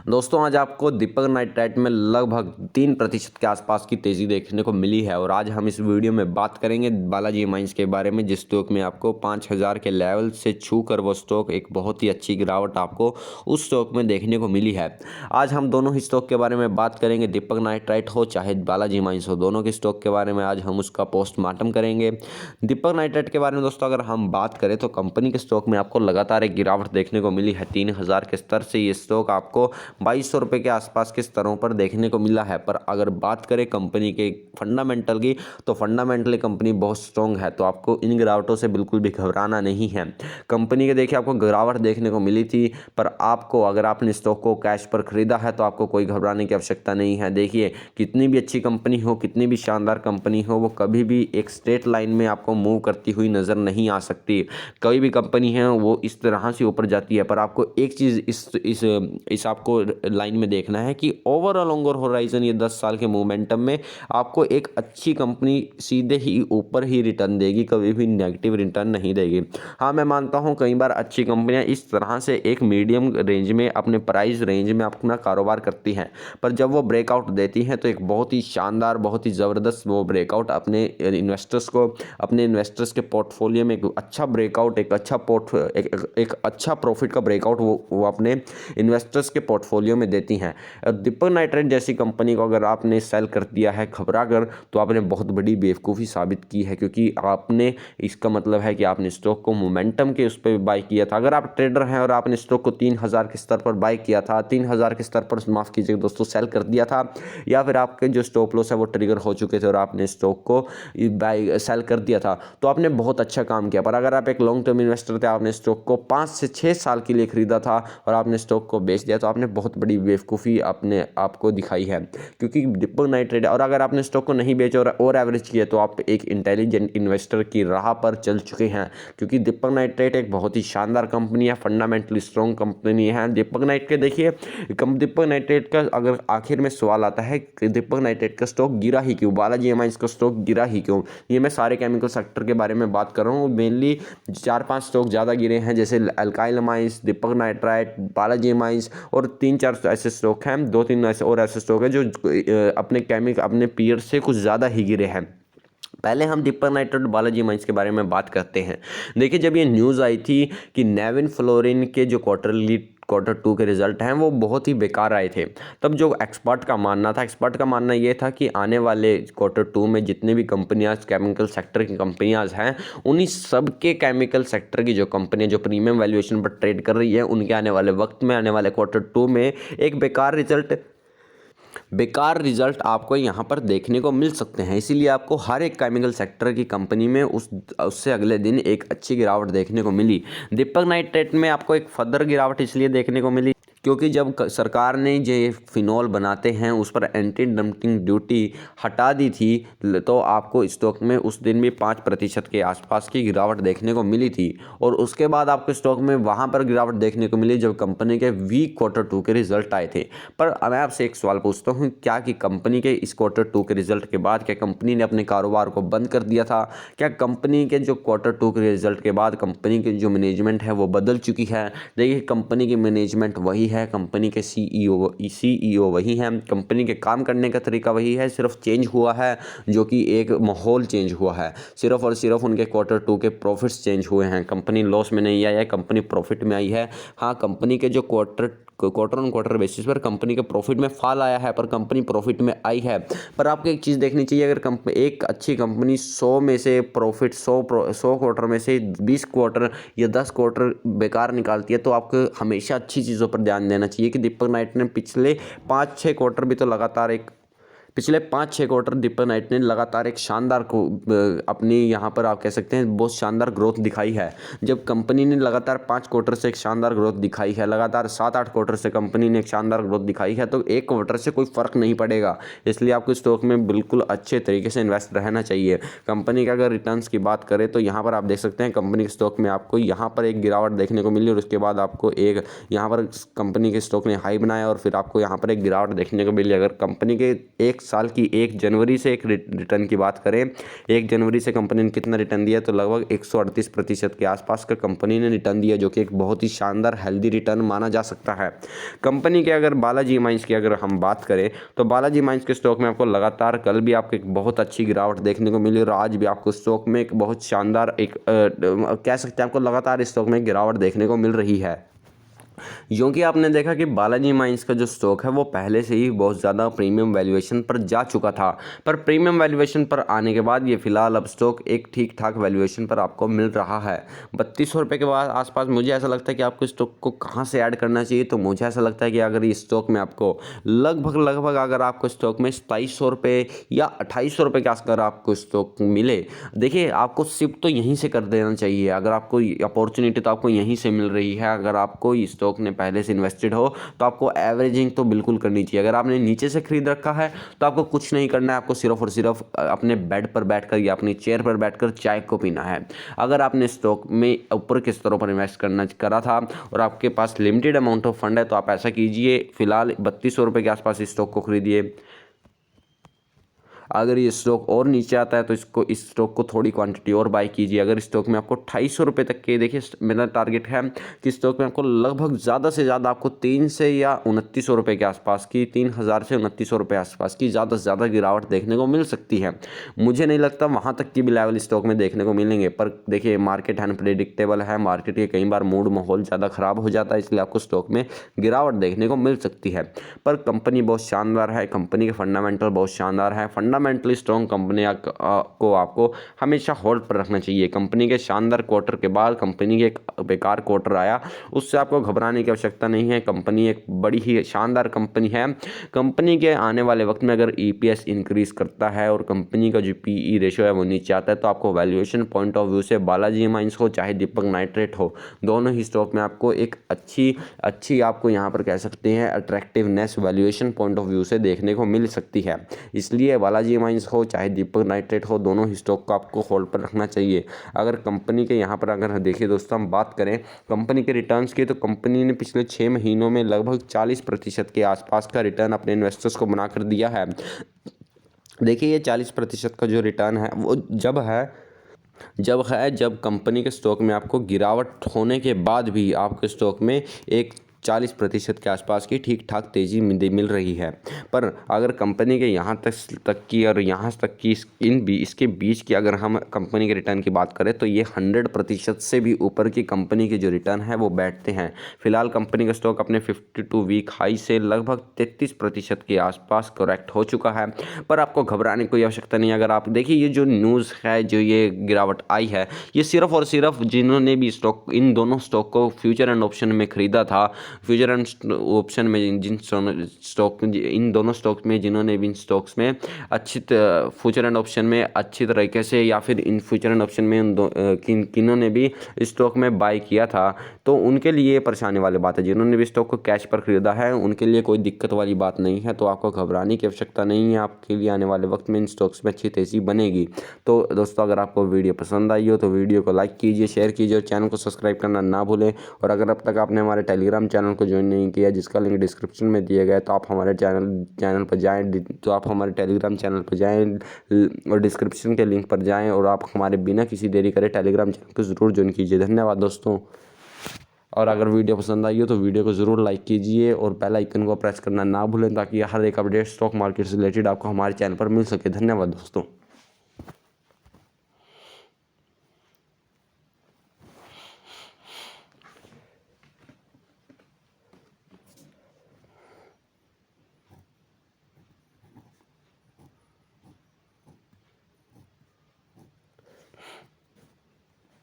दोस्तों आज आपको दीपक नाइट्राइट में लगभग 3% के आसपास की तेज़ी देखने को मिली है और आज हम इस वीडियो में बात करेंगे बालाजी माइंस के बारे में, जिस स्टॉक में आपको 5000 के लेवल से छू कर वो स्टॉक एक बहुत ही अच्छी गिरावट आपको उस स्टॉक में देखने को मिली है। आज हम दोनों ही स्टॉक के बारे में बात करेंगे, दीपक नाइट्राइट हो चाहे बालाजी माइंस हो, दोनों के स्टॉक के बारे में आज हम उसका पोस्टमार्टम करेंगे। दीपक नाइट्राइट के बारे में दोस्तों अगर हम बात करें तो कंपनी के स्टॉक में आपको लगातार एक गिरावट देखने को मिली है। 3000 के स्तर से ये स्टॉक आपको 2200 रुपये के आसपास के स्तरों पर देखने को मिला है। पर अगर बात करें कंपनी के फंडामेंटल की, तो फंडामेंटली कंपनी बहुत स्ट्रॉन्ग है, तो आपको इन गिरावटों से बिल्कुल भी घबराना नहीं है। कंपनी के देखिए आपको गिरावट देखने को मिली थी, पर आपको अगर आपने स्टॉक को कैश पर खरीदा है तो आपको कोई घबराने की आवश्यकता नहीं है। देखिए कितनी भी अच्छी कंपनी हो, कितनी भी शानदार कंपनी हो, वो कभी भी एक स्ट्रेट लाइन में आपको मूव करती हुई नज़र नहीं आ सकती। कोई भी कंपनी है वो इस तरह से ऊपर जाती है, पर आपको एक चीज़ इस आपको लाइन में देखना है कि ओवरऑल लॉन्गर होराइजन ये 10 साल के मोमेंटम में आपको एक अच्छी कंपनी सीधे ही ऊपर ही रिटर्न देगी, कभी भी नेगेटिव रिटर्न नहीं देगी। हाँ, मैं मानता हूँ कई बार अच्छी कंपनियाँ इस तरह से एक मीडियम रेंज में अपने प्राइस रेंज में अपना कारोबार करती हैं, पर जब वो ब्रेकआउट देती हैं तो एक बहुत ही शानदार, बहुत ही ज़बरदस्त वो ब्रेकआउट अपने इन्वेस्टर्स के पोर्टफोलियो में एक अच्छा ब्रेकआउट, एक अच्छा प्रॉफिट का ब्रेकआउट वो अपने इन्वेस्टर्स के पोर्टफोलियो में देती हैं। दीपक नाइट्राइट जैसी कंपनी को अगर आपने सेल कर दिया है घबरा कर, तो आपने बहुत बड़ी बेवकूफ़ी साबित की है, क्योंकि आपने इसका मतलब है कि आपने स्टॉक को मोमेंटम के उस पर बाय किया था। अगर आप ट्रेडर हैं और आपने स्टॉक को 3000 के स्तर पर बाय किया था, 3000 के स्तर पर माफ़ कीजिएगा दोस्तों सेल कर दिया था, या फिर आपके जो स्टॉप लॉस है वो ट्रिगर हो चुके थे और आपने स्टॉक को बाय सेल कर दिया था, तो आपने बहुत अच्छा काम किया। पर अगर आप एक लॉन्ग टर्म इन्वेस्टर थे, आपने स्टॉक को 5 से 6 साल के लिए खरीदा था और आपने स्टॉक को बेच दिया, तो आपने बहुत बड़ी बेवकूफ़ी अपने आपको दिखाई है। क्योंकि दीपक नाइट्राइट, और अगर आपने स्टॉक को नहीं बेचा और एवरेज किया, तो आप एक इंटेलिजेंट इन्वेस्टर की राह पर चल चुके हैं। क्योंकि दीपक नाइट्राइट एक बहुत ही शानदार कंपनी है, फंडामेंटली स्ट्रॉन्ग कंपनी है। दीपक नाइट्राइट के देखिए दीपक नाइट्राइट का अगर आखिर में सवाल आता है कि दीपक नाइट्राइट का स्टॉक गिरा ही क्यों, बालाजी एमाइंस का स्टॉक गिरा ही क्यों, ये मैं सारे केमिकल सेक्टर के बारे में बात कर रहा हूँ। मेनली 4-5 स्टॉक ज़्यादा गिरे हैं, जैसे अल्काइल एमाइंस, दीपक नाइट्राइट, बालाजी एमाइंस, और 3-4 ऐसे स्टॉक हैं, 2-3 ऐसे और ऐसे स्टॉक हैं जो अपने पीयर से कुछ ज़्यादा ही गिरे हैं। पहले हम दीपक नाइट्राइट बालाजी माइंस के बारे में बात करते हैं। देखिए जब ये न्यूज़ आई थी कि नेविन फ्लोरिन के जो क्वार्टर 2 के रिजल्ट हैं वो बहुत ही बेकार आए थे, तब जो एक्सपर्ट का मानना ये था कि आने वाले क्वार्टर 2 में जितने भी कंपनियां केमिकल सेक्टर की कंपनियां हैं, उन्हीं सब के केमिकल सेक्टर की जो कंपनियां जो प्रीमियम वैल्यूएशन पर ट्रेड कर रही है, उनके आने वाले वक्त में, आने वाले क्वार्टर 2 में एक बेकार रिजल्ट आपको यहाँ पर देखने को मिल सकते हैं। इसीलिए आपको हर एक केमिकल सेक्टर की कंपनी में उससे अगले दिन एक अच्छी गिरावट देखने को मिली। दीपक नाइट्राइट में आपको एक फर्दर गिरावट इसलिए देखने को मिली क्योंकि जब सरकार ने जो फिनॉल बनाते हैं उस पर एंटी डंपिंग ड्यूटी हटा दी थी, तो आपको स्टॉक में उस दिन भी 5% के आसपास की गिरावट देखने को मिली थी। और उसके बाद आपको स्टॉक में वहाँ पर गिरावट देखने को मिली जब कंपनी के वीक क्वार्टर 2 के रिजल्ट आए थे। पर मैं आपसे एक सवाल पूछता हूँ, क्या कि कंपनी के इस क्वार्टर 2 के रिजल्ट के बाद क्या कंपनी ने अपने कारोबार को बंद कर दिया था? क्या कंपनी के जो क्वार्टर 2 के रिजल्ट के बाद कंपनी की जो मैनेजमेंट है वो बदल चुकी है? देखिए कंपनी की मैनेजमेंट वही है, कंपनी के सीईओ वही हैं, कंपनी के काम करने का तरीका वही है, सिर्फ चेंज हुआ है जो कि एक माहौल चेंज हुआ है। सिर्फ और सिर्फ उनके क्वार्टर 2 के प्रॉफिट्स चेंज हुए हैं। कंपनी लॉस में नहीं आई है, कंपनी प्रॉफिट में आई है। हाँ, कंपनी के जो क्वार्टर ऑन क्वार्टर बेसिस पर कंपनी के प्रॉफिट में फॉल आया है, पर कंपनी प्रॉफिट में आई है। पर आपको एक चीज़ देखनी चाहिए, अगर एक अच्छी कंपनी 100 में से प्रॉफिट 100 क्वार्टर में से 20 क्वार्टर या 10 क्वार्टर बेकार निकालती है, तो आपको हमेशा अच्छी चीज़ों पर ध्यान देना चाहिए कि दीपक नाइट्राइट ने पिछले 5-6 क्वार्टर भी तो लगातार पिछले 5-6 क्वार्टर दीपक नाइट्राइट ने लगातार एक शानदार को अपनी यहाँ पर आप कह सकते हैं बहुत शानदार ग्रोथ दिखाई है। जब कंपनी ने लगातार 5 क्वार्टर से एक शानदार ग्रोथ दिखाई है, लगातार 7-8 क्वार्टर से कंपनी ने एक शानदार ग्रोथ दिखाई है, तो एक क्वार्टर से कोई फ़र्क नहीं पड़ेगा। इसलिए आपको स्टॉक में बिल्कुल अच्छे तरीके से इन्वेस्ट रहना चाहिए। कंपनी का अगर रिटर्न्स की बात करें तो यहाँ पर आप देख सकते हैं कंपनी के स्टॉक में आपको यहाँ पर एक गिरावट देखने को मिली और उसके बाद आपको एक यहाँ पर कंपनी के स्टॉक ने हाई बनाया और फिर आपको यहाँ पर एक गिरावट देखने को मिली। अगर कंपनी के एक साल की 1 जनवरी से एक रिटर्न की बात करें, 1 जनवरी से कंपनी ने कितना रिटर्न दिया, तो लगभग 138% के आसपास का कंपनी ने रिटर्न दिया, जो कि एक बहुत ही शानदार हेल्दी रिटर्न माना जा सकता है। कंपनी के अगर बालाजी माइंस की अगर हम बात करें तो बालाजी माइंस के स्टॉक में आपको लगातार कल भी आपको एक बहुत अच्छी गिरावट देखने को मिली और आज भी आपको स्टॉक में एक बहुत शानदार एक कह सकते हैं आपको लगातार इस स्टॉक में गिरावट देखने को मिल रही है। क्योंकि आपने देखा कि बालाजी माइंस का जो स्टॉक है वो पहले से ही बहुत ज़्यादा प्रीमियम वैल्यूएशन पर जा चुका था, पर प्रीमियम वैल्यूएशन पर आने के बाद ये फिलहाल अब स्टॉक एक ठीक ठाक वैल्यूएशन पर आपको मिल रहा है। 3200 रुपये के बाद आसपास मुझे ऐसा लगता है कि आपको स्टॉक को कहाँ से ऐड करना चाहिए, तो मुझे ऐसा लगता है कि अगर इस स्टॉक में आपको लगभग अगर आपको स्टॉक में 2700 रुपये या 2800 रुपये के आसपास आपको स्टॉक मिले, देखिए आपको शिफ्ट तो यहीं से कर देना चाहिए। अगर आपको अपॉर्चुनिटी तो आपको यहीं से मिल रही है, अगर आपको स्टॉक ने पहले से इन्वेस्टेड हो तो आपको एवरेजिंग तो बिल्कुल करनी चाहिए। अगर आपने नीचे से खरीद रखा है तो आपको कुछ नहीं करना है, आपको सिर्फ और सिर्फ अपने बेड पर बैठकर या अपनी चेयर पर बैठकर चाय को पीना है। अगर आपने स्टॉक में ऊपर के स्तरों पर इन्वेस्ट करा था और आपके पास लिमिटेड अमाउंट ऑफ फंड है तो आप ऐसा कीजिए, फिलहाल 3200 रुपये के आसपास इस स्टॉक को खरीदिए। अगर ये स्टॉक और नीचे आता है तो इस स्टॉक को थोड़ी क्वांटिटी और बाय कीजिए। अगर इस स्टॉक में आपको 250 रुपये तक के, देखिए मेरा टारगेट है कि स्टॉक में आपको लगभग ज़्यादा से ज़्यादा आपको 3 से या 2900 रुपये के आसपास की, 3000 से 2900 रुपये आसपास की ज़्यादा से ज़्यादा गिरावट देखने को मिल सकती है। मुझे नहीं लगता वहाँ तक की भी लेवल स्टॉक में देखने को मिलेंगे, पर देखिए मार्केट अनप्रेडिक्टेबल है, मार्केट के कई बार मूड माहौल ज़्यादा ख़राब हो जाता है, इसलिए आपको स्टॉक में गिरावट देखने को मिल सकती है। पर कंपनी बहुत शानदार है, कंपनी के फंडामेंटल बहुत शानदार है, फंडामेंटली स्ट्रॉन्ग कंपनी को आपको हमेशा होल्ड पर रखना चाहिए। कंपनी के शानदार क्वार्टर के बाद कंपनी के एक बेकार क्वार्टर आया, उससे आपको घबराने की आवश्यकता नहीं है। कंपनी एक बड़ी ही शानदार कंपनी है। कंपनी के आने वाले वक्त में अगर ईपीएस इंक्रीज करता है और कंपनी का जो पीई रेशियो है वो नीचे आता है तो आपको वैल्यूएशन पॉइंट ऑफ व्यू से बालाजी माइंस हो चाहे दीपक नाइट्रेट हो, दोनों ही स्टॉक में आपको एक अच्छी आपको यहाँ पर कह सकते हैं attractiveness valuation point of view से देखने को मिल सकती है। इसलिए बालाजी माइंस हो चाहे दीपक नाइट्रेट हो, दोनों ही स्टॉक को आपको होल्ड पर रखना चाहिए। अगर कंपनी के यहाँ पर अगर देखिए दोस्तों हम बात करें कंपनी के रिटर्न्स की, तो कंपनी ने पिछले 6 महीनों में लगभग 40% के आसपास का रिटर्न अपने इन्वेस्टर्स को बनाकर दिया है। देखिए ये 40% का जो रिटर्न है वो जब कंपनी के स्टॉक में आपको गिरावट होने के बाद भी आपके स्टॉक में एक 40% के आसपास की ठीक ठाक तेज़ी मिल रही है। पर अगर कंपनी के यहाँ तक की और यहाँ तक की इसके बीच की अगर हम कंपनी के रिटर्न की बात करें तो ये 100% से भी ऊपर की कंपनी के जो रिटर्न है वो बैठते हैं। फिलहाल कंपनी का स्टॉक अपने 52 वीक हाई से लगभग 33% के आसपास करेक्ट हो चुका है, पर आपको घबराने की कोई आवश्यकता नहीं। अगर आप देखिए ये जो न्यूज़ है, जो ये गिरावट आई है, ये सिर्फ और सिर्फ जिन्होंने भी इन दोनों स्टॉक को फ्यूचर एंड ऑप्शन में खरीदा था, फ्यूचर एंड ऑप्शन में इन दोनों स्टॉक में जिन्होंने भी इन स्टॉक्स में फ्यूचर एंड ऑप्शन में अच्छी तरीके से या फिर इन फ्यूचर एंड ऑप्शन में किन्होंने भी स्टॉक में बाय किया था, तो उनके लिए परेशानी वाली बात है। जिन्होंने भी स्टॉक को कैश पर खरीदा है उनके लिए कोई दिक्कत वाली बात नहीं है, तो आपको घबराने की आवश्यकता नहीं है। आपके लिए आने वाले वक्त में इन स्टॉक्स में अच्छी तेज़ी बनेगी। तो दोस्तों अगर आपको वीडियो पसंद आई हो तो वीडियो को लाइक कीजिए, शेयर कीजिए और चैनल को सब्सक्राइब करना ना भूलें। और अगर अब तक आपने हमारे टेलीग्राम चैनल को ज्वाइन नहीं किया जिसका लिंक डिस्क्रिप्शन में दिया गया है, तो आप हमारे चैनल पर जाएं, तो आप हमारे टेलीग्राम चैनल पर जाएं और डिस्क्रिप्शन के लिंक पर जाएं और आप हमारे बिना किसी देरी करे टेलीग्राम चैनल को ज़रूर ज्वाइन कीजिए। धन्यवाद दोस्तों। और अगर वीडियो पसंद आई हो तो वीडियो को ज़रूर लाइक कीजिए और बेल आइकन को प्रेस करना ना भूलें ताकि हर एक अपडेट स्टॉक मार्केट से रिलेटेड आपको हमारे चैनल पर मिल सके। धन्यवाद दोस्तों।